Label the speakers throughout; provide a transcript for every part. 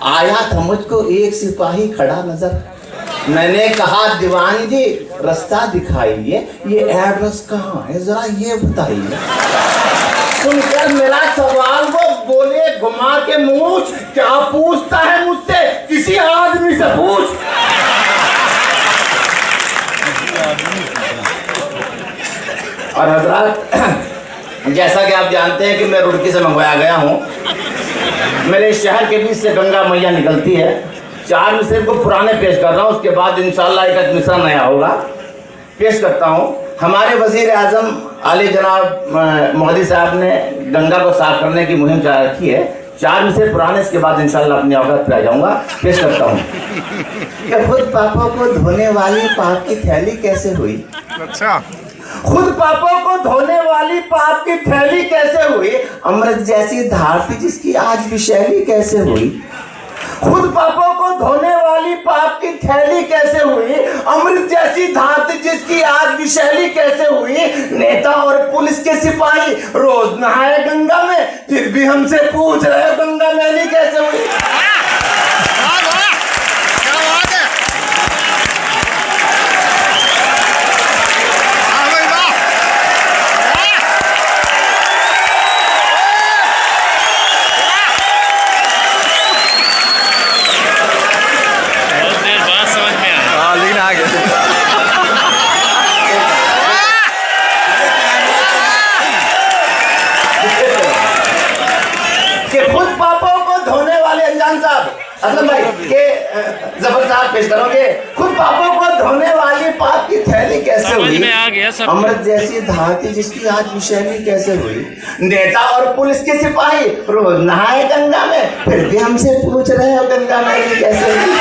Speaker 1: आया था मुझको एक सिपाही खड़ा नजर। मैंने कहा दीवान जी रास्ता दिखाइए, ये एड्रेस कहाँ है जरा ये बताइए। सुनकर मेरा सवाल वो बोले घुमा के मूछ, क्या पूछता है मुझसे, किसी आदमी से पूछ। और हजरत जैसा कि आप जानते हैं कि मैं रुड़की से मंगवाया गया हूँ। मेरे शहर के बीच से गंगा मैया निकलती है। 4 मिसरे को पुराने पेश कर रहा हूँ, उसके बाद इंशाल्लाह एक मिसरा नया होगा। पेश करता हूँ। हमारे वजीर आजम आली जनाब मोदी साहब ने गंगा को साफ करने की मुहिम चला रखी है। 4 मिसरे पुराने, इसके बाद इंशाल्लाह अपनी औकात पे आ जाऊंगा। पेश करता हूँ कि खुद पापों को धोने वाली पाप की थैली कैसे हुई।
Speaker 2: अच्छा,
Speaker 1: खुद पापों को धोने वाली पाप की थैली कैसे हुई, अमृत जैसी धार थी जिसकी आज विषैली कैसे हुई। खुद पापों को धोने वाली पाप की थैली कैसे हुई, अमृत जैसी धार थी जिसकी आज विषैली कैसे हुई। नेता और पुलिस के सिपाही रोज नहाए गंगा में, फिर भी हमसे पूछ रहे हो गंगा मैली कैसे हुई। असलम भाई के जबरदस्त पेश करोगे। खुद पापों को धोने वाली पाप की थैली कैसे हुई, अमृत जैसी धार थी जिसकी आज विषैली कैसे हुई। नेता और पुलिस के सिपाही रोज नहाए गंगा में, फिर भी हमसे पूछ रहे हो गंगा मैली कैसे हुई।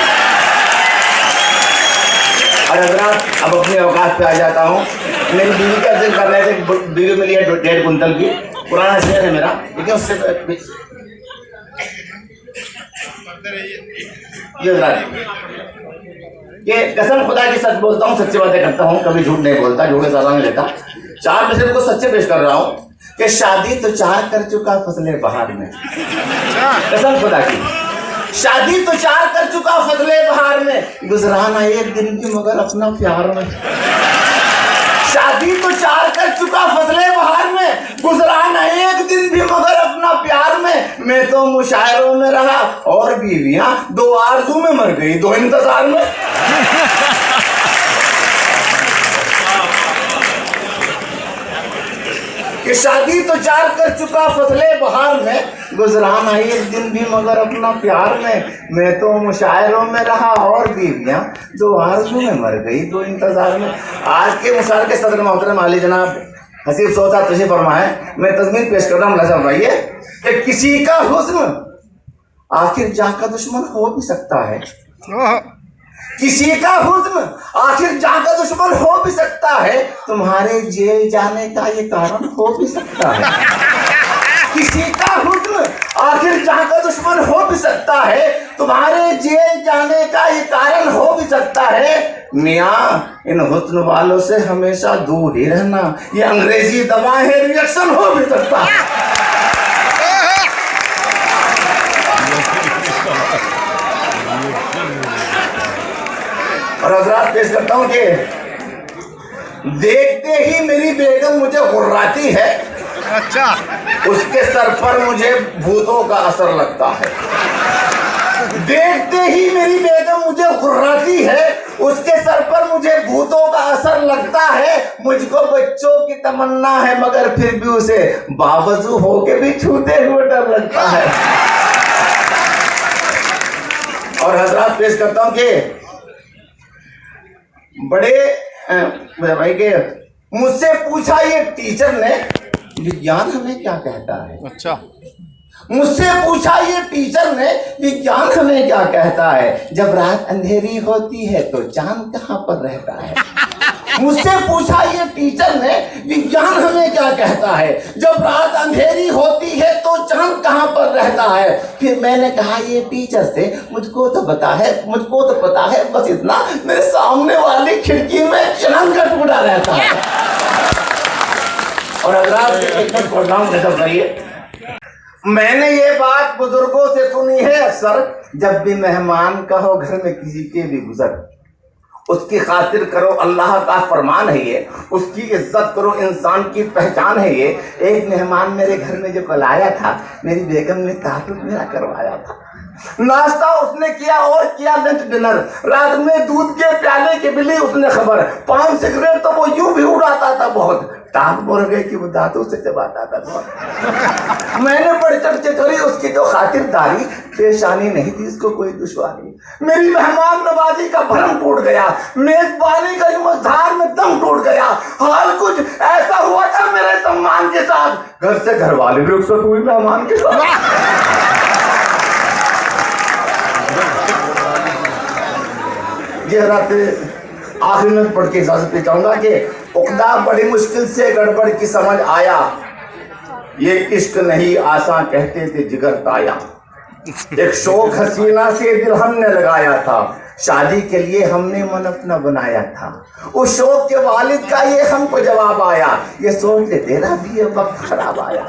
Speaker 1: और हजरात अब अपने औकात पे आ जाता हूँ। मेरी बीवी का दिल कर रहे थे, बीवी मिली है 1.5 कुंतल की, पुराना शेयर है मेरा, ठीक है। उससे ये कसम खुदा की सच बोलता हूँ, सच्ची बातें करता हूँ, कभी झूठ नहीं बोलता, झूठे सजा नहीं लेता। 4 मिसरे को सच्चे पेश कर रहा हूँ कि शादी तो 4 कर चुका फसले बहार में। कसम खुदा की, शादी तो 4 कर चुका फसले बहार में, गुजराना एक दिन भी मगर अपना प्यार में। शादी तो 4 कर चुका फसले बहार में, गुजराना एक दिन भी मगर अपना प्यार में। मैं तो मुशायरों में रहा और बीवियां 2 आरज़ू में मर गई 2 इंतजार में। कि शादी तो 4 कर चुका फसले बहार में, गुजराना एक दिन भी मगर अपना प्यार में। मैं तो मुशायरों में रहा और बीवियां 2 आरज़ू में मर गई 2 इंतजार में। आज के मुशायर के सदर मोहतरम आली जनाब हसीब सोचा तशरीफ फरमाए। मैं तज़मीन पेश कर रहा हूँ लहजा भाई कि किसी का हुस्न आखिर जहाँ का दुश्मन हो भी सकता है। किसी का हुस्न आखिर जहाँ का दुश्मन हो भी सकता है, तुम्हारे जेल जाने का ये कारण हो भी सकता है। किसी का हुस्न आखिर जहाँ का दुश्मन हो भी सकता है, तुम्हारे जेल जाने का ये कारण हो भी सकता है। मियाँ इन हुस्न वालों से हमेशा दूर ही रहना, ये अंग्रेजी दवा है, रिएक्शन हो भी सकता है। और हजरात पेश करता हूँ कि देखते ही मेरी बेगम मुझे गुर्राती है।
Speaker 2: अच्छा,
Speaker 1: उसके सर पर मुझे भूतों का असर लगता है। देखते ही मेरी बेगम मुझे गुर्राती है, उसके सर पर मुझे भूतों का असर लगता है। मुझको बच्चों की तमन्ना है मगर फिर भी उसे बावजू होके भी छूते हुए डर लगता है। और हजरात पेश करता हूँ कि बड़े मेरे भाई के मुझसे पूछा ये टीचर ने, विज्ञान हमें क्या कहता है।
Speaker 2: अच्छा,
Speaker 1: मुझसे पूछा ये टीचर ने, विज्ञान हमें क्या कहता है। जब रात अंधेरी होती है तो चांद कहाँ पर रहता है। मुझसे पूछा ये टीचर ने, विज्ञान हमें क्या कहता है। जब रात अंधेरी होती है तो चांद कहाँ पर रहता है। फिर मैंने कहा ये टीचर से, मुझको तो पता है बस इतना, मेरे सामने वाली खिड़की में चांद का टुकड़ा रहता है। और अगर आप एक बात पढ़ रहा हूँ, मैंने ये बात बुजुर्गों से सुनी है अक्सर, जब भी मेहमान का हो घर में किसी के भी गुजर, उसकी खातिर करो, अल्लाह का फरमान है ये, उसकी इज्जत करो, इंसान की पहचान है ये। एक मेहमान मेरे घर में जो कल आया था, मेरी बेगम ने तारुफ मेरा करवाया था। नाश्ता उसने किया और किया लंच डिनर, रात में दूध के प्याले की मिली उसने खबर, 5 सिगरेट तो वो यूं भी उड़ाता था बहुत, टांग बोल गए कि वो दांतों से चबाता था बहुत। मैंने बढ़ चढ़ के करी उसकी जो खातिरदारी, पेशानी नहीं थी इसको कोई दुश्वारी। मेरी मेहमान नवाजी का भरम टूट गया, मेजबानी का मझधार में दम टूट गया। हाल कुछ ऐसा हुआ था मेरे सम्मान के साथ, घर से घर वाले भी रुखसत हुई मेहमान के साथ। ये रात आखिर में पढ़ के इजाजत पे चाहूंगा कि उक्दा बड़ी मुश्किल से गड़बड़ की समझ आया, ये इश्क नहीं आसा कहते थे जिगर ताया। एक शौक हसीना से दिल हमने लगाया था, शादी के लिए हमने मन अपना बनाया था। उस शौक के वालिद का ये हमको जवाब आया, ये सोच ले तेरा भी ये वक्त खराब आया।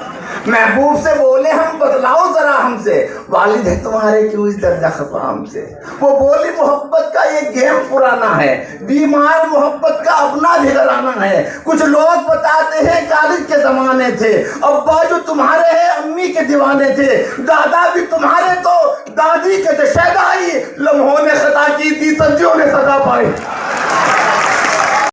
Speaker 1: महबूब से बोले हम बतलाओ जरा हमसे, वालिद है तुम्हारे क्यों इस दर्जा खफा हमसे। वो बोली मोहब्बत का ये गेम पुराना है, बीमार मोहब्बत का अपना भी डराना है। कुछ लोग बताते हैं कॉलेज के जमाने थे, अब्बा जो तुम्हारे हैं अम्मी के दीवाने थे, दादा भी तुम्हारे तो दादी के थे शहदाई, लम्हों ने खता की थी सब्जियों ने सजा पाई।